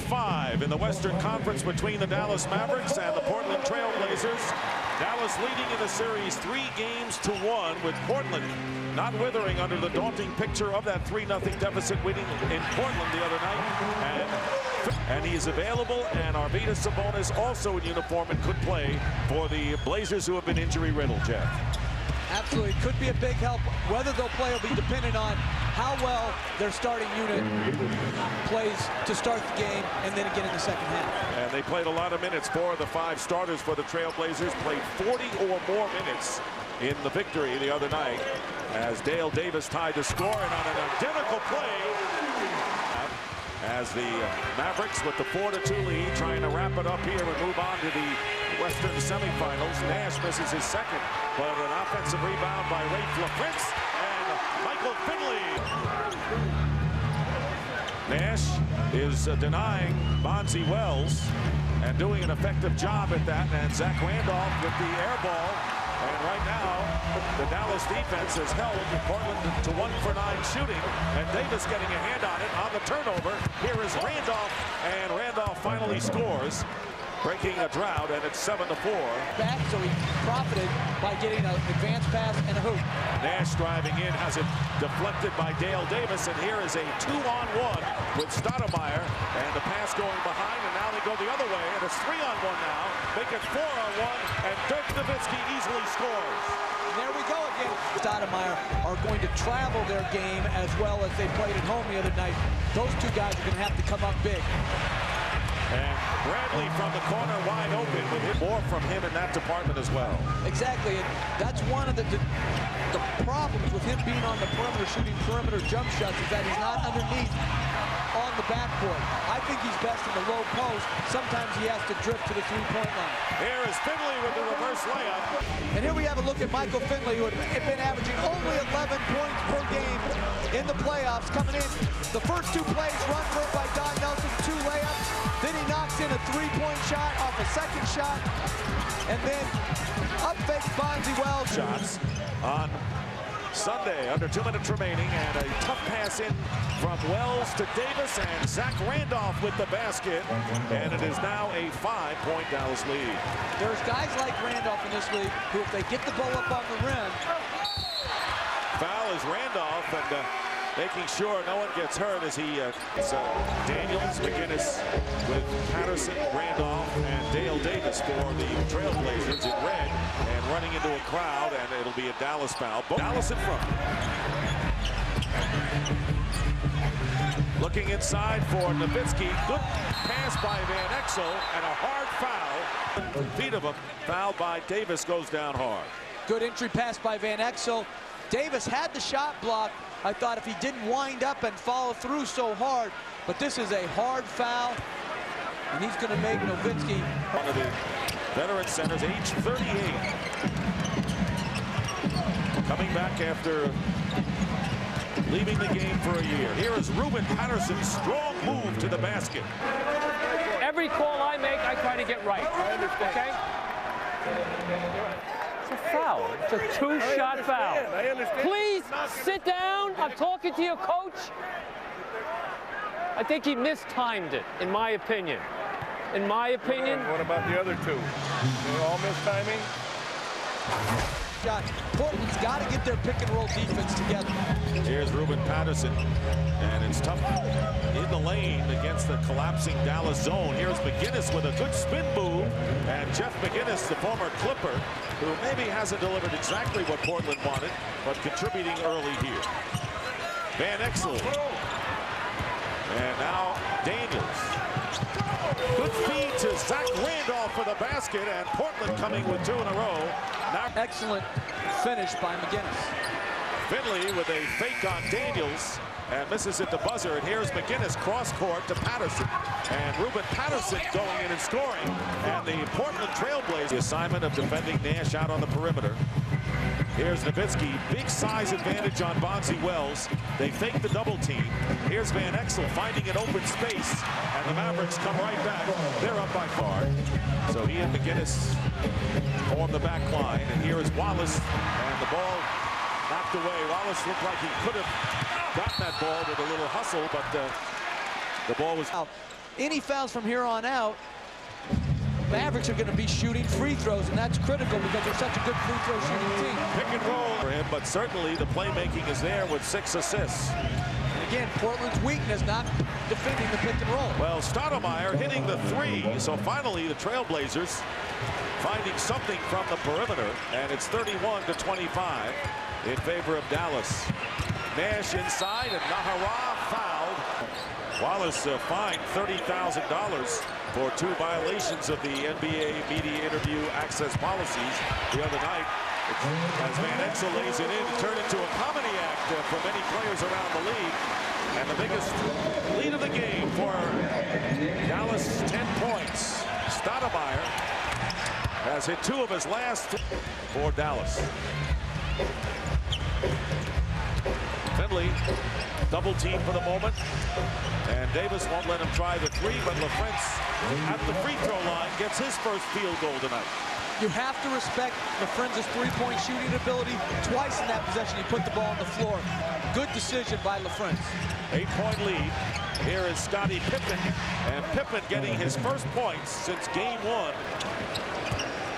5 in the Western Conference between the Dallas Mavericks and the Portland Trail Blazers. Dallas leading in the series 3-1 with Portland not withering under the daunting picture of that 3-0 deficit winning in Portland the other night. And he is available, and Arvydas Sabonis also in uniform and could play for the Blazers, who have been injury-riddled, Jeff. Absolutely, could be a big help. Whether they'll play will be dependent on how well their starting unit plays to start the game and then again in the second half. And they played a lot of minutes. 4 of the 5 starters for the Trailblazers played 40 or more minutes in the victory the other night as Dale Davis tied the score, and on an identical play as the Mavericks with the 4-2 lead trying to wrap it up here and move on to the Western semifinals. Nash misses his second, but an offensive rebound by Rafe LaPrince and Michael Finley. Nash is denying Bonzi Wells and doing an effective job at that, and Zach Randolph with the air ball. And right now, the Dallas defense has held Portland to 1 for 9 shooting, and Davis getting a hand on it on the turnover. Here is Randolph, and Randolph finally scores, breaking a drought, and it's 7-4. Back, so he profited by getting an advanced pass and a hoop. Nash driving in, has it deflected by Dale Davis, and here is a 2-on-1 with Stoudamire, and the pass going behind, and now they go the other way, and it's 3-on-1 now. Make it 4-on-1, and Dirk Nowitzki easily scores. There we go again. Stoudamire are going to travel their game as well as they played at home the other night. Those two guys are going to have to come up big. And Bradley from the corner wide open, with more from him in that department as well. Exactly, and that's one of the problems with him being on the perimeter, shooting perimeter jump shots, is that he's not underneath on the backboard. I think he's best in the low post. Sometimes he has to drift to the three-point line. Here is Finley with the reverse layup. And here we have a look at Michael Finley, who had been averaging only 11 points per game in the playoffs. Coming in, the first 2 plays run for it by Don Nelson, 2 layups. Then he knocks in a 3-point shot off a second shot. And then up fakes Bonzi Wells. Shots on Sunday, under 2 minutes remaining, and a tough pass in from Wells to Davis, and Zach Randolph with the basket, and it is now a 5-point Dallas lead. There's guys like Randolph in this league who, if they get the ball up on the rim. Foul is Randolph, and making sure no one gets hurt as he Daniels, McGinnis with Patterson, Randolph, and Dale Davis for the Trailblazers in red, and running into a crowd, and it'll be a Dallas foul. Dallas in front. Looking inside for Nowitzki. Good pass by Van Exel, and a hard foul. Feet of him, fouled by Davis, goes down hard. Good entry pass by Van Exel. Davis had the shot blocked. I thought if he didn't wind up and follow through so hard, but this is a hard foul, and he's going to make Nowitzki. One of the veteran centers, age 38. Coming back after leaving the game for a year. Here is Ruben Patterson's strong move to the basket. Every call I make, I try to get right, okay? It's a foul. It's a 2-shot foul. I understand. Please sit down. I'm talking to your coach. I think he mistimed it, in my opinion. In my opinion. What about the other 2? They all miss timing? Portland's got to get their pick-and-roll defense together. Here's Ruben Patterson, and it's tough in the lane against the collapsing Dallas zone. Here's McGinnis with a good spin move, and Jeff McGinnis, the former Clipper, who maybe hasn't delivered exactly what Portland wanted, but contributing early here. Van Exel, and now Daniels. Good feed to Zach Randolph for the basket, and Portland coming with 2 in a row. Now excellent finish by McGinnis. Finley with a fake on Daniels, and misses at the buzzer, and here's McGinnis cross court to Patterson, and Ruben Patterson going in and scoring, and the Portland Trailblazers, the assignment of defending Nash out on the perimeter. Here's Nowitzki, big size advantage on Bonzi Wells. They fake the double team. Here's Van Exel finding an open space, and the Mavericks come right back. They're up by far. So he and McGinnis form the back line, and here is Wallace, and the ball knocked away. Wallace looked like he could have gotten that ball with a little hustle, but the ball was out. any fouls from here on out, Mavericks are going to be shooting free throws, and that's critical because they're such a good free throw shooting team. Pick and roll for him, but certainly the playmaking is there with 6 assists. And again, Portland's weakness, not defending the pick and roll. Well, Stoudamire hitting the 3, so finally the Trailblazers finding something from the perimeter, and it's 31-25 in favor of Dallas. Nash inside, and Nájera fouled. Wallace fined $30,000 for 2 violations of the NBA media interview access policies the other night. As Van Exel lays it in, it turned into a comedy act for many players around the league. And the biggest lead of the game for Dallas, 10 points. Stoudamire has hit 2 of his last for Dallas. Finley, double team for the moment. And Davis won't let him try the 3, but LaFrentz at the free throw line gets his first field goal tonight. You have to respect LaFrentz's three-point shooting ability. Twice in that possession, he put the ball on the floor. Good decision by LaFrentz. 8-point lead. Here is Scottie Pippen, and Pippen getting his first points since game 1.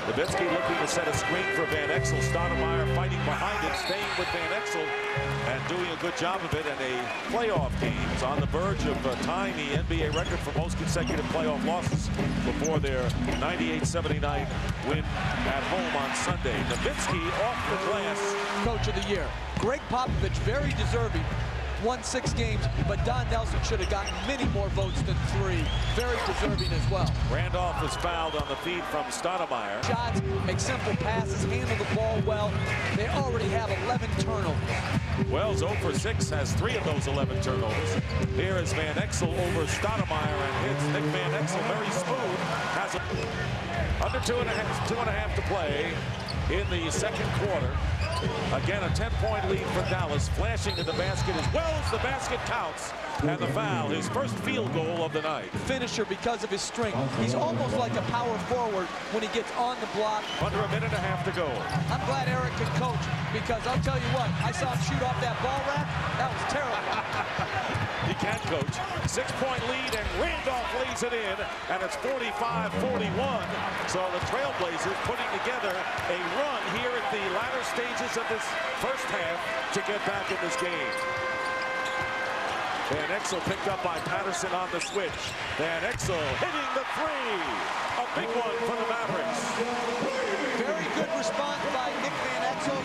Nowitzki looking to set a screen for Van Exel. Stoudamire fighting behind it, staying with Van Exel, and doing a good job of it in a playoff games on the verge of tying the NBA record for most consecutive playoff losses before their 98-79 win at home on Sunday. Nowitzki off the glass. Coach of the year. Greg Popovich, very deserving. Won 6 games, but Don Nelson should have gotten many more votes than 3. Very deserving as well. Randolph was fouled on the feed from Stoudamire. Shots, make simple passes, handle the ball well. They already have 11 turnovers. Wells 0 for 6 has 3 of those 11 turnovers. Here is Van Exel over Stoudamire, and hits Nick Van Exel very smooth. Has under 2.5 to play in the second quarter. Again, a 10-point lead for Dallas. Flashing to the basket as Wells. The basket counts. And the foul, his first field goal of the night. Finisher because of his strength. He's almost like a power forward when he gets on the block. Under a minute and a half to go. I'm glad Eric can coach, because I'll tell you what, I saw him shoot off that ball rack. That was terrible. He can coach. 6-point lead, and Randolph lays it in, and it's 45-41. So the Trailblazers putting together a run here at the latter stages of this first half to get back in this game. Van Exel picked up by Patterson on the switch. Van Exel hitting the 3. A big one for the Mavericks. Very good response by Nick Van Exel.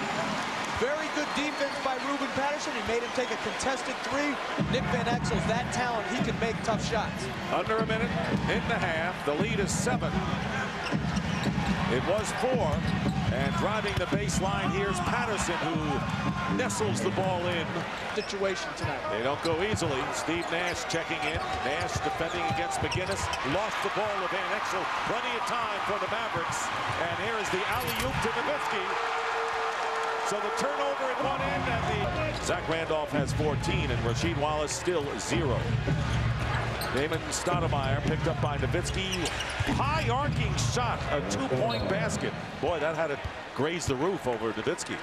Very good defense by Ruben Patterson. He made him take a contested 3. Nick Van Exel's that talent. He can make tough shots. Under a minute and a half. The lead is 7. It was 4. And driving the baseline, here's Patterson, who nestles the ball in. Situation tonight. They don't go easily. Steve Nash checking in. Nash defending against McGinnis. Lost the ball to Van Exel. Plenty of time for the Mavericks. And here is the alley-oop to Nowitzki. So the turnover at one end, and Zach Randolph has 14, and Rasheed Wallace still 0. Damon Stoudamire picked up by Nowitzki. High arcing shot, a 2-point basket. Boy, that had to graze the roof over Nowitzki.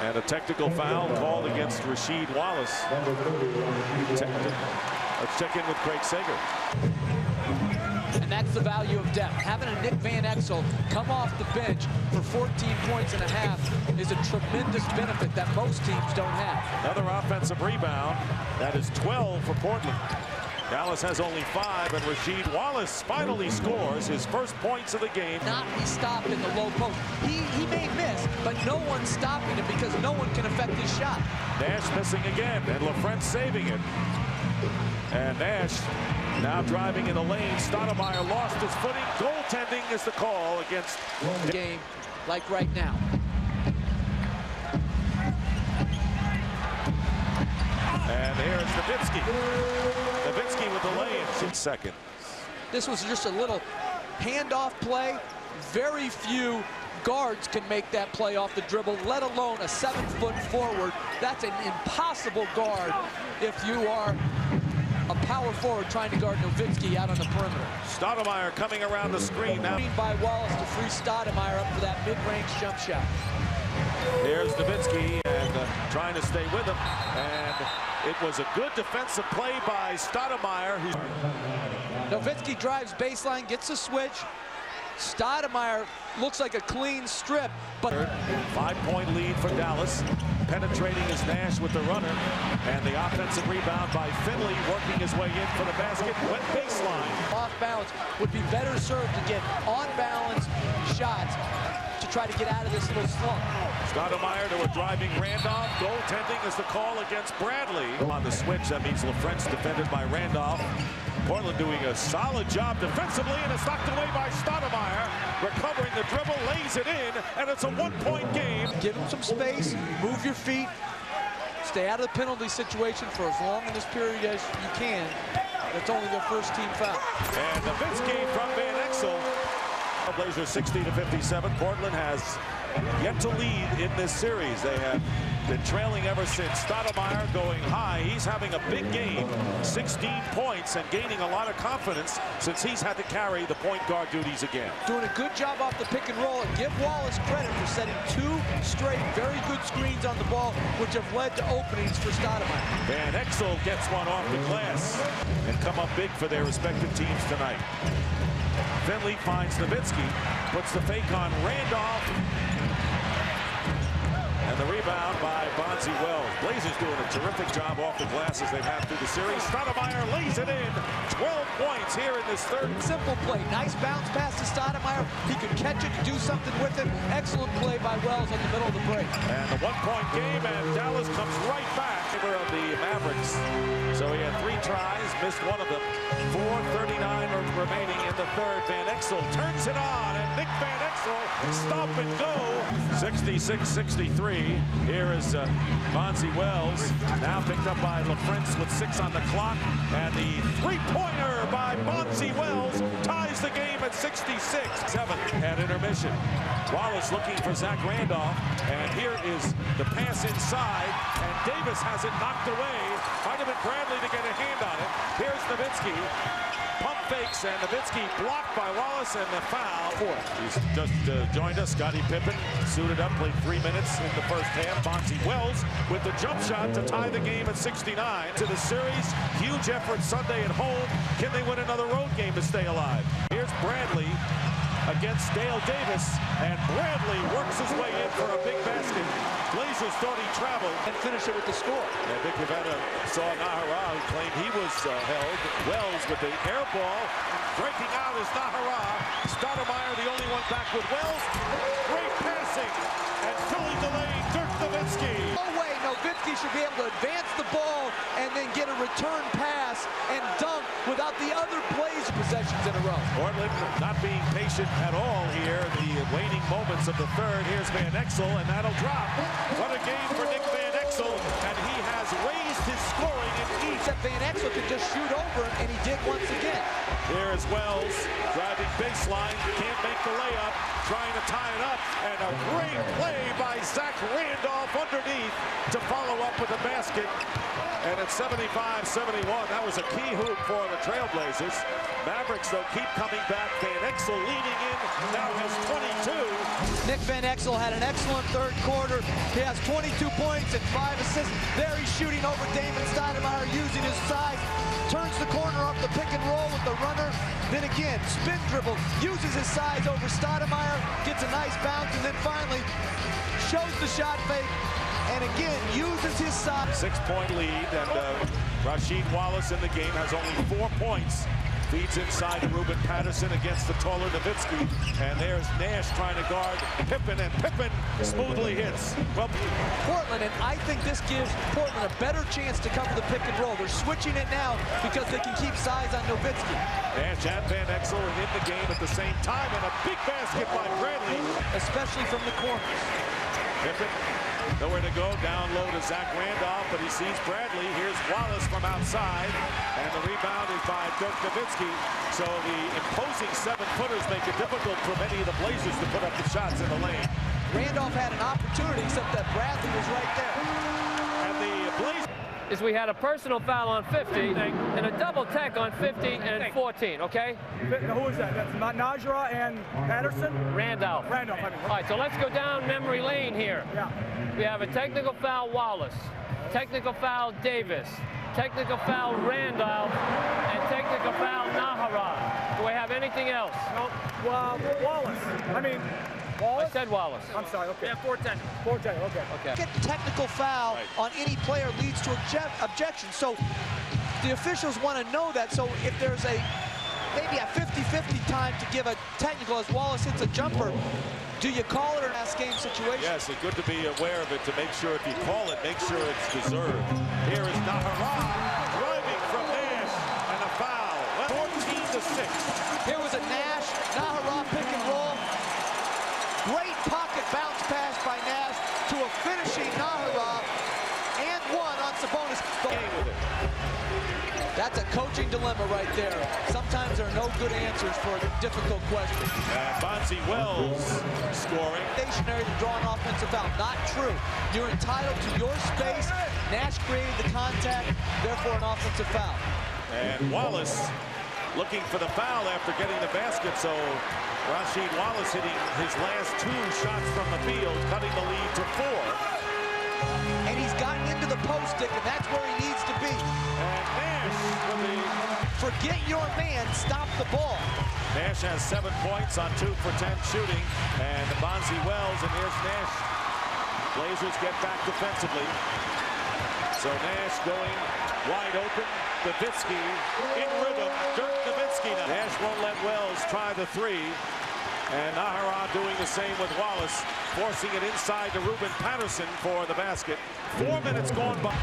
And a technical foul called against Rasheed Wallace. Let's check in with Craig Sager. And that's the value of depth. Having a Nick Van Exel come off the bench for 14 points and a half is a tremendous benefit that most teams don't have. Another offensive rebound. That is 12 for Portland. Dallas has only 5, and Rasheed Wallace finally scores his first points of the game. Not be stopped in the low post. He may miss, but no one's stopping him because no one can affect his shot. Nash missing again, and LaFrentz saving it. And Nash now driving in the lane. Stoudamire lost his footing. Goaltending is the call against the game, like right now. And here's Nowitzki. Nowitzki with the lay-in. 6 seconds. This was just a little handoff play. Very few guards can make that play off the dribble, let alone a 7-foot forward. That's an impossible guard if you are a power forward trying to guard Nowitzki out on the perimeter. Stoudamire coming around the screen now. By Wallace to free Stoudamire up for that mid-range jump shot. Here's Nowitzki and trying to stay with him. And it was a good defensive play by Stoudamire. Nowitzki drives baseline, gets a switch. Stoudamire looks like a clean strip, but 5-point lead for Dallas. Penetrating is Nash with the runner, and the offensive rebound by Finley working his way in for the basket. Went baseline. Off balance would be better served to get on balance shots to try to get out of this little slump. Stoudamire to a driving Randolph. Goaltending is the call against Bradley. On the switch, that means LaFrentz defended by Randolph. Portland doing a solid job defensively, and it's knocked away by Stoudamire. Recovering the dribble, lays it in, and it's a one-point game. Give him some space, move your feet, stay out of the penalty situation for as long in this period as you can. That's only their first team foul. And Nowitzki from Van Exel. Blazers 60-57. Portland has yet to lead in this series. They have been trailing ever since. Stoudamire going high. He's having a big game, 16 points, and gaining a lot of confidence since he's had to carry the point guard duties again. Doing a good job off the pick and roll, and give Wallace credit for setting 2 straight very good screens on the ball, which have led to openings for Stoudamire. Van Exel gets one off the glass and come up big for their respective teams tonight. Finley finds Nowitzki, puts the fake on Randolph, and the rebound by Bonzi Wells. Blazers doing a terrific job off the glass as they've had through the series. Stoudamire lays it in. 12 points here in this third. Simple play. Nice bounce pass to Stoudamire. He could catch it and do something with it. Excellent play by Wells in the middle of the break. And the one-point game, and Dallas comes right back. Favor of the Mavericks. So he had 3 tries, missed one of them. 4:39 remaining in the third. Van Exel turns it on, and Nick Van Exel stop and go. 66-63. Here is Bonzi Wells, now picked up by LaFrentz with 6 on the clock, and the three-pointer by Bonzi Wells ties the game at 66-7 at intermission. Wallace looking for Zach Randolph, and here is the pass inside, and Davis has it knocked away. Might have been Bradley to get a hand on it. Here's Nowitzki. Pump fakes, and Nowitzki blocked by Wallace, and the foul. He's just joined us. Scottie Pippen suited up, played 3 minutes in the first half. Bonzi Wells with the jump shot to tie the game at 69. To the series, huge effort Sunday at home. Can they win another road game to stay alive? Here's Bradley against Dale Davis, and Bradley works his way in for a big basket. Blazers thought he traveled. And finish it with the score. Yeah, Big Pavetta saw Nájera, who claimed he was held. Wells with the air ball. Breaking out is Nájera. Stoudamire, the only one back with Wells. Great passing. And filling the lane, Dirk Nowitzki. No way Nowitzki should be able to advance the ball and then get a return pass and dunk without the other plays possessions in a row. Portland not being patient at all here. The waning moments of the third. Here's Van Exel, and that'll drop. What a game for Nick Van Exel, and he has raised his scoring in each. Except Van Exel could just shoot over him, and he did once again. Here is Wells driving baseline, can't make the layup, trying to tie it up, and a great play by Zach Randolph underneath to follow up with a basket. And at 75-71, that was a key hoop for the Trailblazers. Mavericks, though, keep coming back. Van Exel leading in, now has 22. Nick Van Exel had an excellent third quarter. He has 22 points and 5 assists. There he's shooting over Damon Stoudamire using his size. Turns the corner off the pick and roll with the runner. Then again, spin dribble, uses his size over Stoudamire, gets a nice bounce, and then finally shows the shot fake. And again, uses his size. 6-point lead, and Rasheed Wallace in the game has only 4 points. Feeds inside to Ruben Patterson against the taller Nowitzki. And there's Nash trying to guard Pippen, and Pippen smoothly hits. Well, Portland, and I think this gives Portland a better chance to cover the pick and roll. They're switching it now because they can keep size on Nowitzki. Nash and Van Exel are in the game at the same time, and a big basket by Bradley. Especially from the corners. Pippen, nowhere to go, down low to Zach Randolph, but he sees Bradley. Here's Wallace from outside, and the rebound is by Dirk Nowitzki. So the imposing 7-footers make it difficult for many of the Blazers to put up the shots in the lane. Randolph had an opportunity, except that Bradley was right there. And the Blazers... is we had a personal foul on 50 and a double tech on 50 and 14, okay? Who is that? That's Nájera and Patterson? Randolph. I mean. All right, so let's go down memory lane here. Yeah. We have a technical foul Wallace, technical foul Davis, technical foul Randolph, and technical foul Nájera. Do I have anything else? No, Wallace. I mean, Wallace? I said Wallace. I'm sorry, okay. Yeah, 410. 410, okay. Okay. Get technical foul on any player leads to objection. So the officials want to know that. So if there's maybe a 50-50 time to give a technical as Wallace hits a jumper, do you call it or last game situation? Yes, it's good to be aware of it to make sure if you call it, make sure it's deserved. Here is Nájera driving from Nash and a foul. 14-6. Here was a Nash, Nájera pick and roll. Great pocket bounce pass by Nash to a finishing Nájera and one on Sabonis. With it. That's a coaching dilemma right there. Sometimes there are no good answers for a difficult question. And Bonzi Wells scoring. Stationary to draw an offensive foul. Not true. You're entitled to your space. Nash created the contact, therefore an offensive foul. And Wallace looking for the foul after getting the basket. So Rasheed Wallace hitting his last 2 shots from the field, cutting the lead to 4. And he's gotten into the post stick, and that's where he needs to be. And Nash with the... Forget your man, stop the ball. Nash has 7 points on 2 for 10 shooting. And Bonzi Wells, and here's Nash. Blazers get back defensively. So Nash going wide open. Nowitzki in rhythm. Dirk Nowitzki now. Nash won't let Wells try the 3. And Nájera doing the same with Wallace, forcing it inside to Ruben Patterson for the basket. 4 minutes gone by.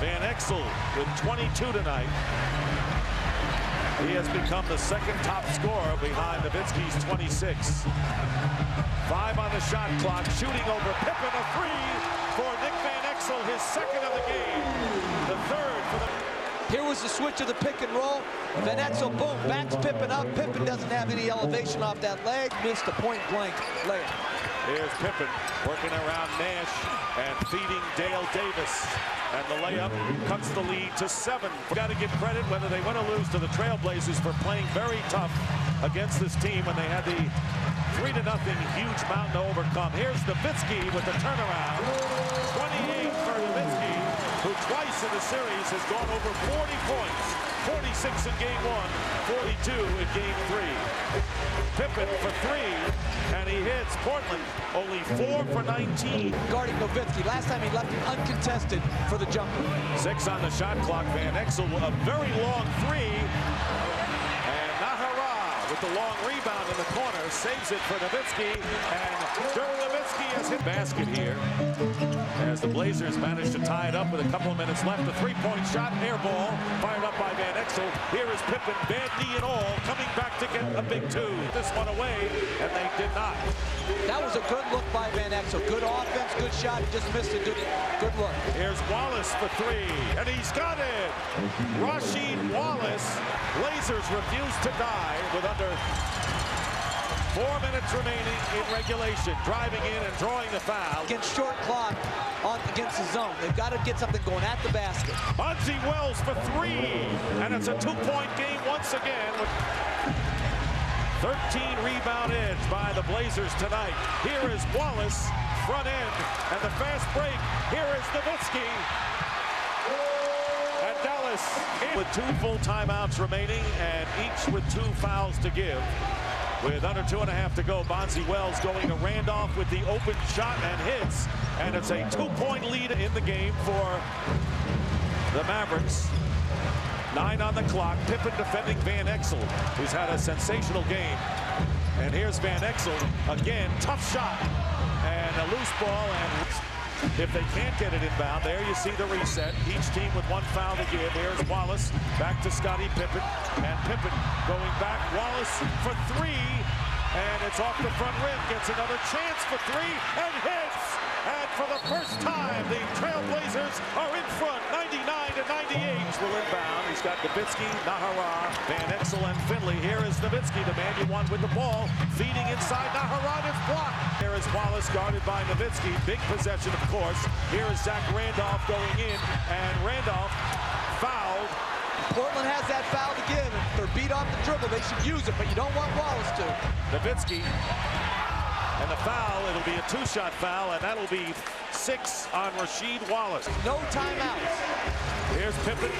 Van Exel with 22 tonight. He has become the 2nd top scorer behind Nowitzki's 26. 5 on the shot clock, shooting over Pippen, a 3 for Nick Van Exel, his 2nd of the game. The 3rd for the... Here was the switch of the pick and roll. Van Exel, boom, backs Pippen up. Pippen doesn't have any elevation off that leg. Missed a point-blank layup. Here's Pippen working around Nash and feeding Dale Davis. And the layup cuts the lead to 7. We've got to give credit whether they win or lose to the Trailblazers for playing very tough against this team when they had the 3-0 huge mountain to overcome. Here's Nowitzki with the turnaround. 28 for Nowitzki, who twice in the series has gone over 40 points. 46 in game 1, 42 in game 3. Pippen for 3, and he hits Portland only 4 for 19. Guarding Nowitzki. Last time he left him uncontested for the jumper. 6 on the shot clock. Van Exel a very long 3. And Nájera with the long rebound in the corner saves it for Nowitzki. And Dirk Nowitzki has hit basket here. As the Blazers manage to tie it up with a couple of minutes left. A 3-point shot, air ball, fired up by Van Exel. Here is Pippen, bad knee and all, coming back to get a big 2. This one away, and they did not. That was a good look by Van Exel. Good offense, good shot, just missed a good look. Here's Wallace for 3, and he's got it! Rasheed Wallace. Blazers refuse to die with under 4 minutes remaining in regulation. Driving in and drawing the foul. Against short clock against the zone. They've got to get something going at the basket. Bonzi Wells for 3, and it's a 2-point game once again. 13 rebound edge by the Blazers tonight. Here is Wallace, front end, and the fast break. Here is Nowitzki. And Dallas with 2 full timeouts remaining, and each with 2 fouls to give. With under 2.5 to go, Bonzi Wells going to Randolph with the open shot and hits. And it's a 2-point lead in the game for the Mavericks. 9 on the clock. Pippen defending Van Exel, who's had a sensational game. And here's Van Exel again. Tough shot. And a loose ball. And if they can't get it inbound, there you see the reset. Each team with 1 foul to give. Here's Wallace back to Scottie Pippen. And Pippen going back. Wallace for 3. And it's off the front rim. Gets another chance for 3 and hits. And for the first time, the Trailblazers are in front, 99-98. Will inbound. He's got Nowitzki, Nájera, Van Exel, and Finley. Here is Nowitzki, the man you want with the ball. Feeding inside Nájera, it's blocked. There is Wallace guarded by Nowitzki. Big possession, of course. Here is Zach Randolph going in, and Randolph fouled. Portland has that foul to give. If they're beat off the dribble, they should use it, but you don't want Wallace to. Nowitzki, and the foul, it'll be a two-shot foul, and that'll be 6 on Rasheed Wallace. No timeouts. Here's Pippen.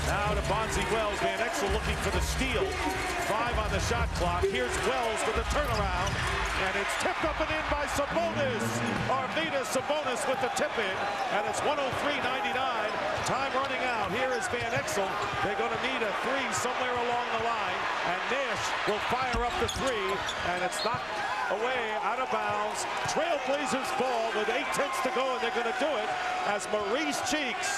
Now to Bonzi Wells. Van Exel looking for the steal. 5 on the shot clock. Here's Wells with the turnaround. And it's tipped up and in by Sabonis. Arvydas Sabonis with the tip in. And it's 103-99. Time running out. Here is Van Exel. They're going to need a 3 somewhere along the line. And Nash will fire up the 3. And it's knocked away, out of bounds. Trailblazers ball with 8 tenths to go, and they're going to do it as Maurice Cheeks